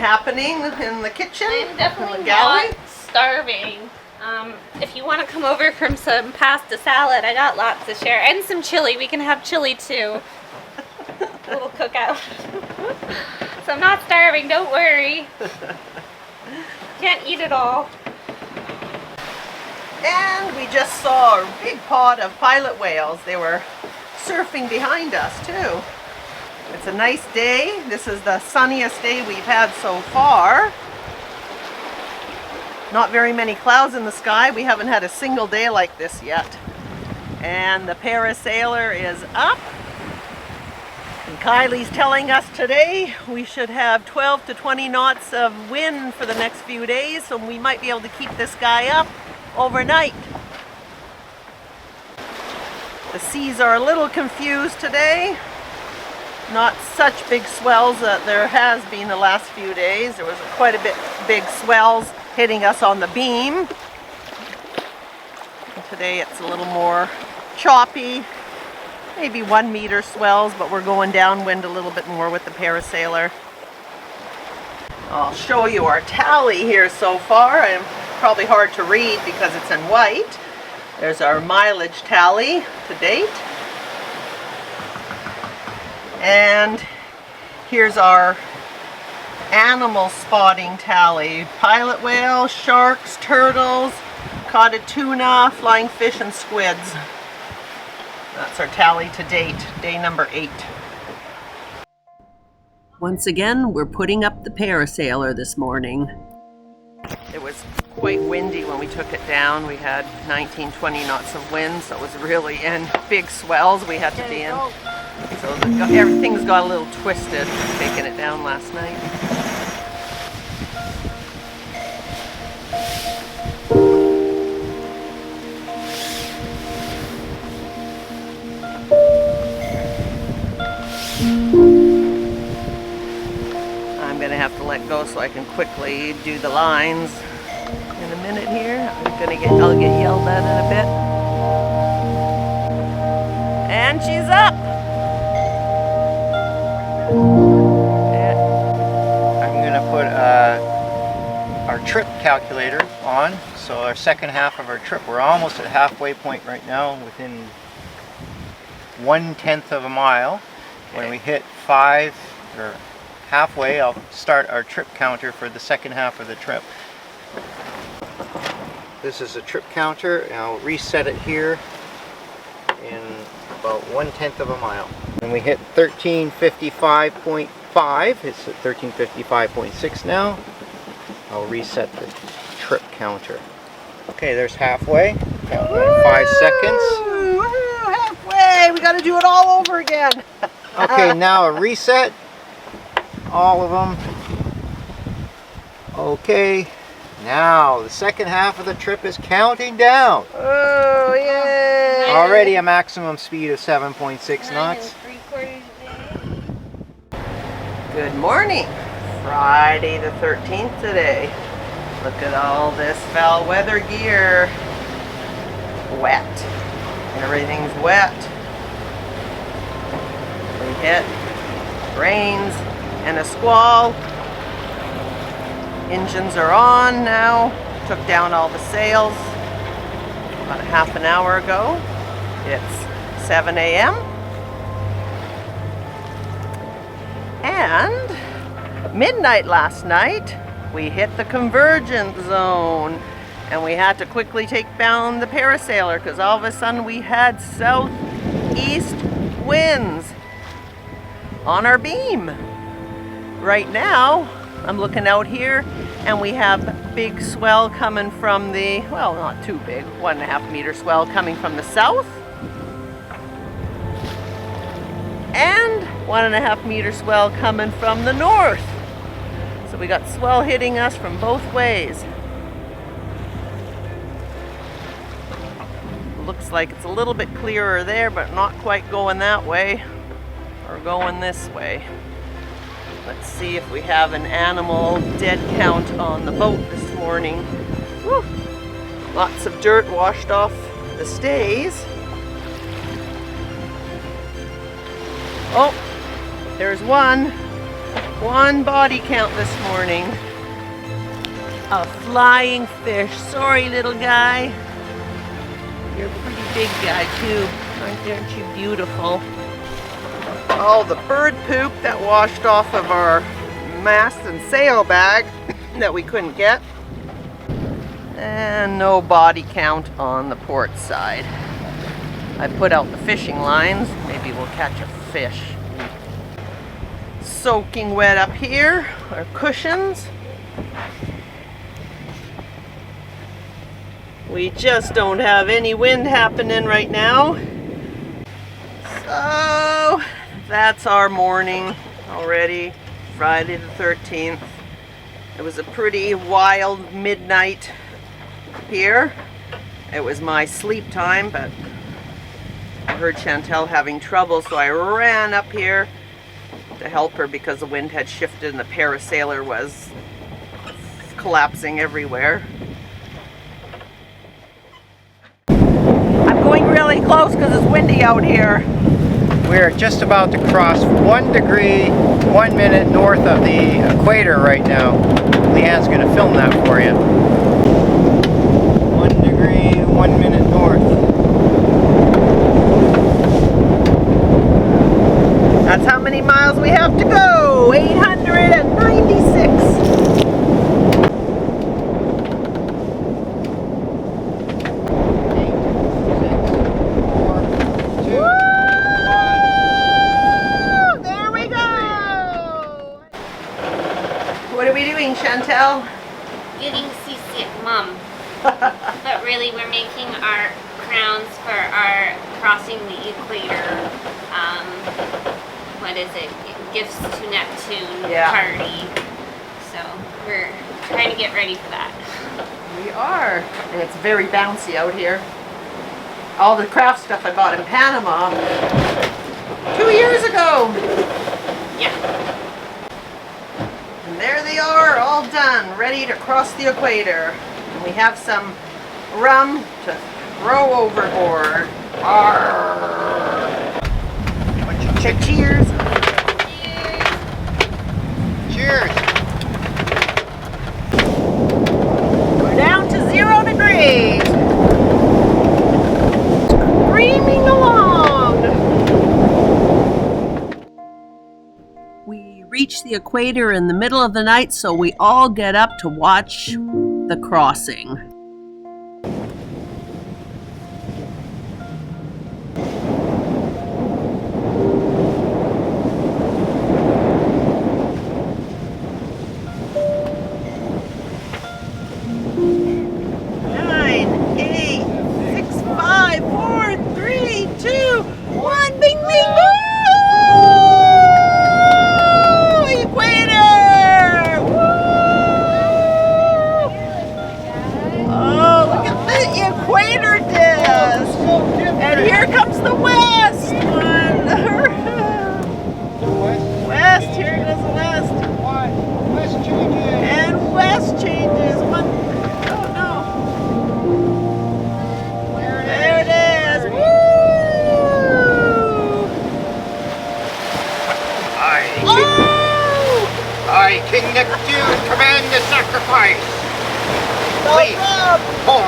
happening in the kitchen? I'm definitely in the galley? not starving. If you want to come over from some pasta salad, I got lots to share. And some chili. We can have chili too. A little cookout. So I'm not starving, don't worry. Can't eat it all. And we just saw a big pod of pilot whales. They were surfing behind us too. It's a nice day. This is the sunniest day we've had so far. Not very many clouds in the sky. We haven't had a single day like this yet. And the parasailer is up. And Kylie's telling us today we should have 12 to 20 knots of wind for the next few days, so we might be able to keep this guy up overnight. The seas are a little confused today. Not such big swells that there has been the last few days. There was quite a bit big swells hitting us on the beam. And today it's a little more choppy, maybe 1 meter swells, but we're going downwind a little bit more with the parasailer. I'll show you our tally here so far. I'm probably hard to read because it's in white. There's our mileage tally to date. And here's our animal spotting tally. Pilot whale, sharks, turtles, caught a tuna, flying fish, and squids. That's our tally to date, day number 8. Once again, we're putting up the parasailer this morning. It was quite windy when we took it down. We had 19, 20 knots of wind, so it was really in big swells we had to be in. So everything's got a little twisted taking it down last night. I'm going to have to let go so I can quickly do the lines in a minute here. I'll get yelled at in a bit. And she's up! I'm going to put our trip calculator on. So our second half of our trip, we're almost at halfway point right now, within 1/10 of a mile. When we hit 5 or halfway, I'll start our trip counter for the second half of the trip. This is a trip counter, and I'll reset it here in about 1/10 of a mile. When we hit 1355.5, it's at 1355.6 now. I'll reset the trip counter. Okay, there's halfway. Count 5 seconds. Woohoo, halfway! We got to do it all over again. Okay, now a reset. All of them. Okay, now the second half of the trip is counting down. Oh, yay! Already a maximum speed of 7.6 knots. 9 3/4 day. Good morning. Friday the 13th today. Look at all this foul weather gear. Wet. Everything's wet. We hit rains and a squall. Engines are on now. Took down all the sails about a half an hour ago. It's 7 a.m. And midnight last night, we hit the convergence zone and we had to quickly take down the parasailer because all of a sudden we had southeast winds on our beam. Right now, I'm looking out here and we have big swell coming from the, well, not too big, 1.5 meter swell coming from the south. And 1.5 meter swell coming from the north. So we got swell hitting us from both ways. Looks like it's a little bit clearer there, but not quite going that way or going this way. Let's see if we have an animal dead count on the boat this morning. Whew. Lots of dirt washed off the stays. Oh, there's one. One body count this morning. A flying fish. Sorry, little guy. You're a pretty big guy too. Aren't you beautiful? Oh, the bird poop that washed off of our mast and sail bag that we couldn't get. And no body count on the port side. I put out the fishing lines. Maybe we'll catch a fish. Soaking wet up here. Our cushions. We just don't have any wind happening right now. So that's our morning already. Friday the 13th. It was a pretty wild midnight here. It was my sleep time, but I heard Chantel having trouble, so I ran up here to help her because the wind had shifted and the parasailer was collapsing everywhere. I'm going really close because it's windy out here. We're just about to cross 1 degree, 1 minute north of the equator right now. Leanne's going to film that for you. 1 degree, 1 minute north. That's how many miles we have to go. 896. What are we doing, Chantel? Getting seasick, Mom. But really, we're making our crowns for our crossing the equator. What is it? Gifts to Neptune party. So we're trying to get ready for that. We are. And it's very bouncy out here. All the craft stuff I bought in Panama 2 years ago. Yeah. And there they are, all done, ready to cross the equator. And we have some rum to throw overboard. Arrgh. Cheers. Cheers! We're down to 0 degrees. Screaming along. We reach the equator in the middle of the night, so we all get up to watch the crossing. King Neptune, command the sacrifice. Please, pour.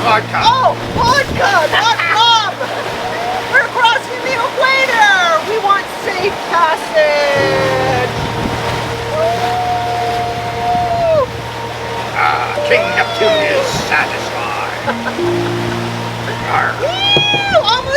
Vodka. Oh, vodka, not rum. We're crossing the equator. We want safe passage. Woo! King Neptune is satisfied. Woo! Almost